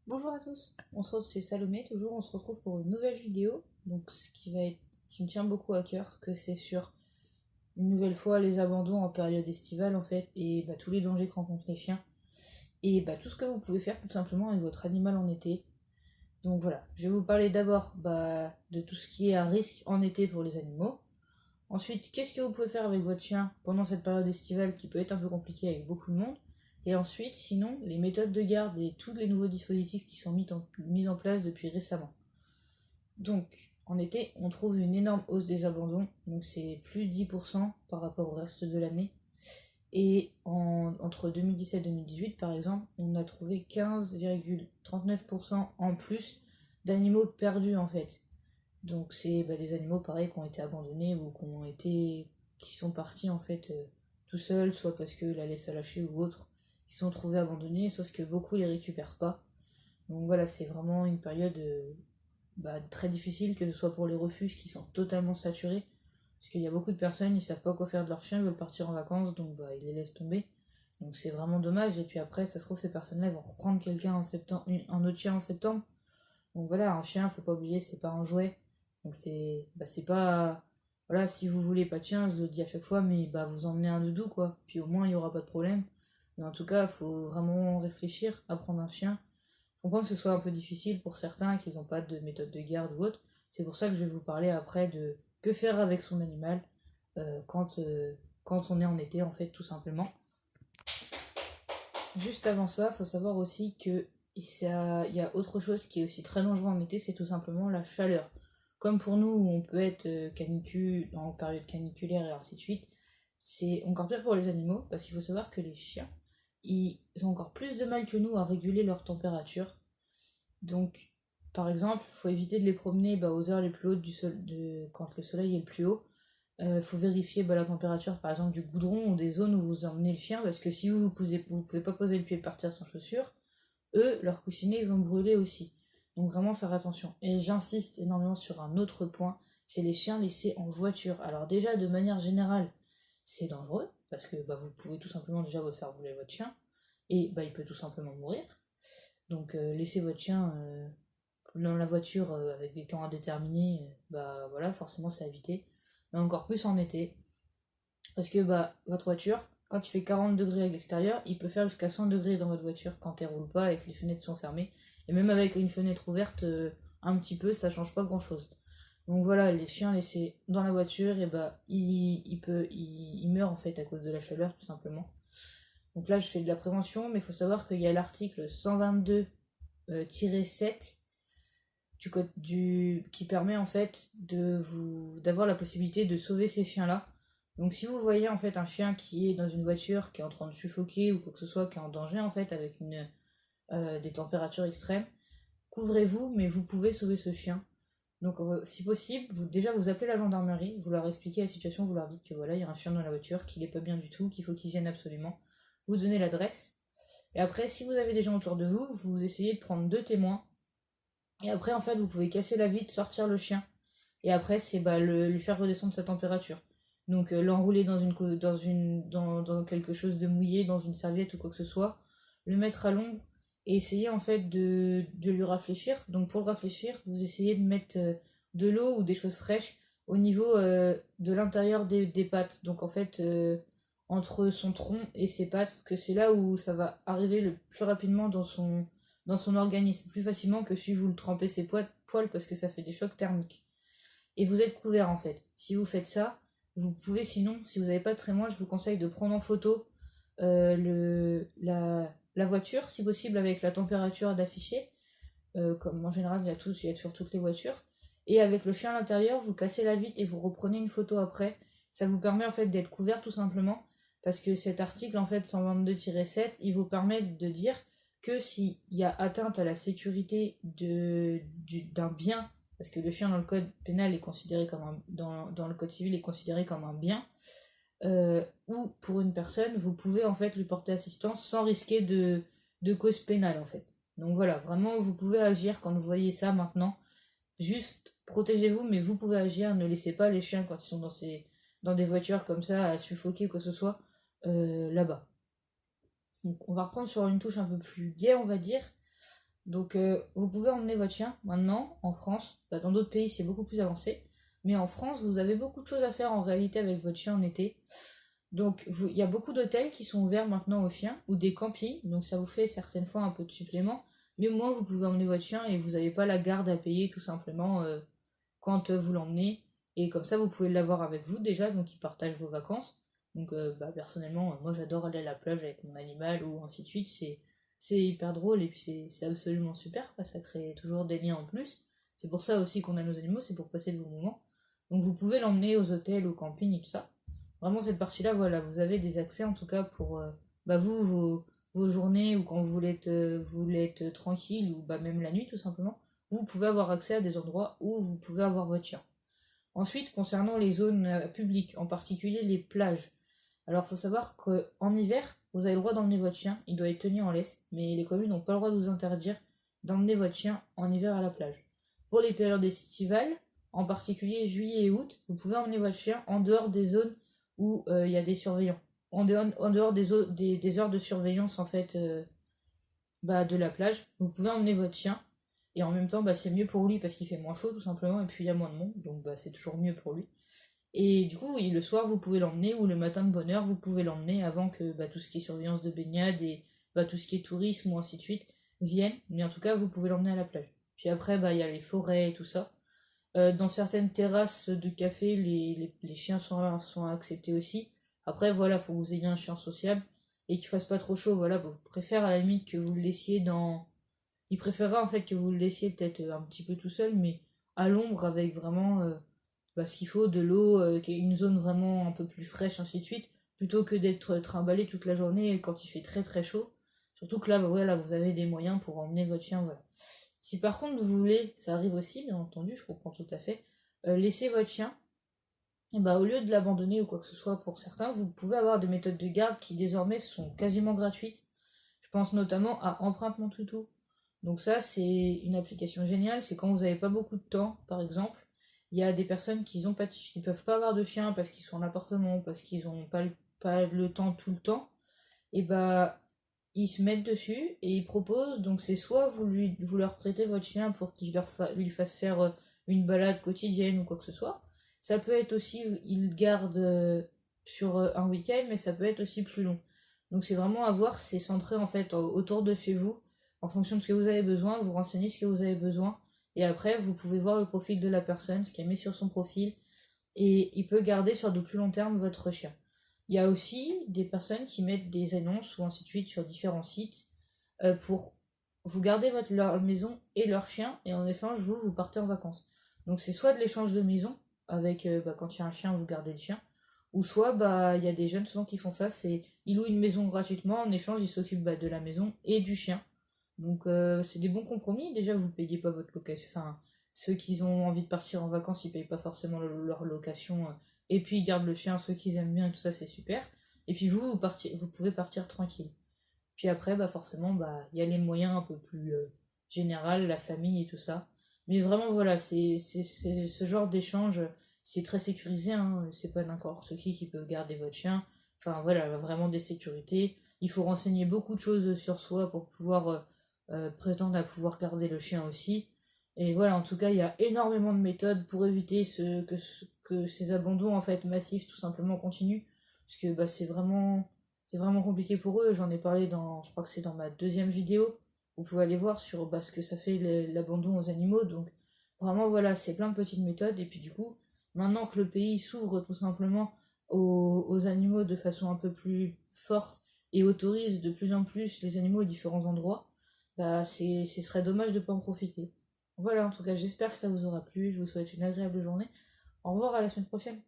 Bonjour à tous, c'est Salomé, toujours on se retrouve pour une nouvelle vidéo, donc qui me tient beaucoup à cœur, que c'est sur une nouvelle fois les abandons en période estivale en fait, et tous les dangers que rencontrent les chiens, et tout ce que vous pouvez faire tout simplement avec votre animal en été. Donc voilà, je vais vous parler d'abord de tout ce qui est à risque en été pour les animaux. Ensuite, qu'est-ce que vous pouvez faire avec votre chien pendant cette période estivale qui peut être un peu compliquée avec beaucoup de monde. Et ensuite, sinon, les méthodes de garde et tous les nouveaux dispositifs qui sont mis en place depuis récemment. Donc, en été, on trouve une énorme hausse des abandons, donc c'est plus 10% par rapport au reste de l'année. Et entre 2017 et 2018, par exemple, on a trouvé 15,39% en plus d'animaux perdus en fait. Donc c'est des animaux pareils qui ont été abandonnés ou qui sont partis en fait tout seuls, soit parce que la laisse a lâché ou autre, qui sont trouvés abandonnés, sauf que beaucoup les récupèrent pas. Donc voilà, c'est vraiment une période très difficile, que ce soit pour les refuges qui sont totalement saturés, parce qu'il y a beaucoup de personnes, ils savent pas quoi faire de leurs chiens, ils veulent partir en vacances, donc ils les laissent tomber. Donc c'est vraiment dommage, et puis après, ça se trouve, ces personnes-là vont reprendre quelqu'un en septembre, un autre chien en septembre. Donc voilà, un chien, faut pas oublier, c'est pas un jouet. Donc c'est pas. Voilà, si vous voulez pas de chien, je le dis à chaque fois, mais vous emmenez un doudou, quoi. Puis au moins, il y aura pas de problème. Mais en tout cas, il faut vraiment réfléchir à prendre un chien. Je comprends que ce soit un peu difficile pour certains, qu'ils n'ont pas de méthode de garde ou autre. C'est pour ça que je vais vous parler après de que faire avec son animal quand on est en été, en fait, tout simplement. Juste avant ça, il faut savoir aussi que il y a autre chose qui est aussi très dangereux en été, c'est tout simplement la chaleur. Comme pour nous, où on peut être canicule, en période caniculaire et ainsi de suite, c'est encore pire pour les animaux, parce qu'il faut savoir que les chiens, ils ont encore plus de mal que nous à réguler leur température. Donc, par exemple, il faut éviter de les promener aux heures les plus hautes quand le soleil est le plus haut. Faut vérifier la température par exemple du goudron ou des zones où vous emmenez le chien, parce que si vous pouvez pas poser le pied par terre sans chaussures, eux, leurs coussinets ils vont brûler aussi. Donc vraiment faire attention. Et j'insiste énormément sur un autre point, c'est les chiens laissés en voiture. Alors déjà de manière générale, c'est dangereux, parce que vous pouvez tout simplement déjà vous faire voler votre chien, et il peut tout simplement mourir. Donc laisser votre chien dans la voiture avec des temps indéterminés, voilà, forcément c'est à éviter. Mais encore plus en été, parce que votre voiture, quand il fait 40 degrés à l'extérieur, il peut faire jusqu'à 100 degrés dans votre voiture quand elle roule pas et que les fenêtres sont fermées. Et même avec une fenêtre ouverte, un petit peu, ça change pas grand chose. Donc voilà, les chiens laissés dans la voiture, il meurt en fait à cause de la chaleur tout simplement. Donc là je fais de la prévention, mais il faut savoir qu'il y a l'article 122-7 du code qui permet en fait d'avoir la possibilité de sauver ces chiens-là. Donc si vous voyez en fait un chien qui est dans une voiture, qui est en train de suffoquer ou quoi que ce soit, qui est en danger en fait avec des températures extrêmes, couvrez-vous, mais vous pouvez sauver ce chien. Donc si possible, déjà vous appelez la gendarmerie, vous leur expliquez la situation, vous leur dites que voilà, il y a un chien dans la voiture, qu'il est pas bien du tout, qu'il faut qu'il vienne absolument. Vous donnez l'adresse. Et après, si vous avez des gens autour de vous, vous essayez de prendre deux témoins. Et après, en fait, vous pouvez casser la vitre, sortir le chien. Et après, c'est lui faire redescendre sa température. Donc l'enrouler dans quelque chose de mouillé, dans une serviette ou quoi que ce soit, le mettre à l'ombre et essayer en fait de lui rafraîchir. Donc pour le rafraîchir, vous essayez de mettre de l'eau ou des choses fraîches au niveau de l'intérieur des pattes. Donc en fait, entre son tronc et ses pattes, que c'est là où ça va arriver le plus rapidement dans son organisme, plus facilement que si vous le trempez ses poils parce que ça fait des chocs thermiques. Et vous êtes couvert en fait. Si vous faites ça, vous pouvez sinon, si vous n'avez pas de trémoin, je vous conseille de prendre en photo la voiture, si possible avec la température d'afficher, comme en général il y a sur toutes les voitures. Et avec le chien à l'intérieur, vous cassez la vitre et vous reprenez une photo après. Ça vous permet en fait d'être couvert tout simplement. Parce que cet article en fait 122-7, il vous permet de dire que s'il y a atteinte à la sécurité d'un bien, parce que le chien dans le code pénal est considéré comme dans le code civil est considéré comme un bien, ou pour une personne, vous pouvez en fait lui porter assistance sans risquer de cause pénale en fait. Donc voilà, vraiment vous pouvez agir quand vous voyez ça maintenant. Juste protégez-vous, mais vous pouvez agir. Ne laissez pas les chiens quand ils sont dans des voitures comme ça à suffoquer ou quoi que ce soit là-bas. Donc on va reprendre sur une touche un peu plus gaie, on va dire. Donc vous pouvez emmener votre chien maintenant en France. Bah, dans d'autres pays c'est beaucoup plus avancé. Mais en France vous avez beaucoup de choses à faire en réalité avec votre chien en été. Donc il y a beaucoup d'hôtels qui sont ouverts maintenant aux chiens ou des campings. Donc ça vous fait certaines fois un peu de supplément. Mais au moins vous pouvez emmener votre chien et vous n'avez pas la garde à payer tout simplement quand vous l'emmenez. Et comme ça vous pouvez l'avoir avec vous déjà. Donc il partage vos vacances. Donc bah, personnellement moi j'adore aller à la plage avec mon animal ou ainsi de suite. C'est hyper drôle et puis c'est absolument super, quoi. Ça crée toujours des liens en plus. C'est pour ça aussi qu'on a nos animaux, c'est pour passer de bons moments. Donc vous pouvez l'emmener aux hôtels, au camping et tout ça. Vraiment cette partie-là, voilà, vous avez des accès en tout cas pour bah, vous, vos journées ou quand vous voulez être tranquille ou bah, même la nuit tout simplement. Vous pouvez avoir accès à des endroits où vous pouvez avoir votre chien. Ensuite, concernant les zones publiques, en particulier les plages. Alors, il faut savoir qu'en hiver, vous avez le droit d'emmener votre chien, il doit être tenu en laisse, mais les communes n'ont pas le droit de vous interdire d'emmener votre chien en hiver à la plage. Pour les périodes estivales, en particulier juillet et août, vous pouvez emmener votre chien en dehors des zones où il y a des surveillants. En dehors des heures de surveillance en fait bah, de la plage, vous pouvez emmener votre chien. Et en même temps, bah, c'est mieux pour lui parce qu'il fait moins chaud tout simplement, et puis il y a moins de monde, donc bah, c'est toujours mieux pour lui. Et du coup, oui, le soir, vous pouvez l'emmener, ou le matin de bonne heure, vous pouvez l'emmener avant que bah, tout ce qui est surveillance de baignade et bah, tout ce qui est tourisme ou ainsi de suite vienne. Mais en tout cas, vous pouvez l'emmener à la plage. Puis après, bah, il y a les forêts et tout ça. Dans certaines terrasses de café, les chiens sont acceptés aussi. Après, voilà, faut que vous ayez un chien sociable et qu'il fasse pas trop chaud. Voilà, bah, vous préférez à la limite que vous le laissiez dans. Il préférera en fait que vous le laissiez peut-être un petit peu tout seul, mais à l'ombre avec vraiment bah, ce qu'il faut, de l'eau, une zone vraiment un peu plus fraîche, ainsi de suite, plutôt que d'être trimballé toute la journée quand il fait très très chaud. Surtout que là, bah, voilà, vous avez des moyens pour emmener votre chien, voilà. Si par contre vous voulez, ça arrive aussi, bien entendu, je comprends tout à fait, laisser votre chien, et bah, au lieu de l'abandonner ou quoi que ce soit pour certains, vous pouvez avoir des méthodes de garde qui désormais sont quasiment gratuites. Je pense notamment à Empreinte Mon Toutou. Donc ça, c'est une application géniale, c'est quand vous n'avez pas beaucoup de temps, par exemple, il y a des personnes qui peuvent pas avoir de chien parce qu'ils sont en appartement, parce qu'ils n'ont pas le temps tout le temps, et bah ils se mettent dessus et ils proposent, donc c'est soit vous leur prêtez votre chien pour lui fasse faire une balade quotidienne ou quoi que ce soit. Ça peut être aussi, ils le gardent sur un week-end, mais ça peut être aussi plus long. Donc c'est vraiment à voir, c'est centré en fait autour de chez vous, en fonction de ce que vous avez besoin, vous renseignez ce que vous avez besoin, et après vous pouvez voir le profil de la personne, ce qui est mis sur son profil, et il peut garder sur de plus long terme votre chien. Il y a aussi des personnes qui mettent des annonces ou ainsi de suite sur différents sites pour vous garder leur maison et leur chien, et en échange, vous partez en vacances. Donc c'est soit de l'échange de maison, avec bah, quand il y a un chien, vous gardez le chien, ou soit bah il y a des jeunes souvent qui font ça, c'est ils louent une maison gratuitement, en échange ils s'occupent bah, de la maison et du chien. Donc c'est des bons compromis, déjà vous payez pas votre location, enfin ceux qui ont envie de partir en vacances ils payent pas forcément leur location, et puis ils gardent le chien, ceux qui aiment bien et tout ça c'est super. Et puis vous pouvez partir tranquille. Puis après, bah forcément, bah il y a les moyens un peu plus général, la famille et tout ça. Mais vraiment, voilà, c'est ce genre d'échange, c'est très sécurisé, hein, c'est pas n'importe qui peut garder votre chien. Enfin voilà, vraiment des sécurités. Il faut renseigner beaucoup de choses sur soi pour pouvoir prétendre à pouvoir garder le chien aussi. Et voilà, en tout cas, il y a énormément de méthodes pour éviter que ces abandons en fait massifs tout simplement continuent. Parce que bah, c'est vraiment compliqué pour eux. J'en ai parlé je crois que c'est dans ma deuxième vidéo. Vous pouvez aller voir sur bah, ce que ça fait l'abandon aux animaux. Donc vraiment voilà, c'est plein de petites méthodes. Et puis du coup, maintenant que le pays s'ouvre tout simplement aux animaux de façon un peu plus forte et autorise de plus en plus les animaux à différents endroits, bah ce serait dommage de ne pas en profiter. Voilà, en tout cas, j'espère que ça vous aura plu. Je vous souhaite une agréable journée. Au revoir, à la semaine prochaine.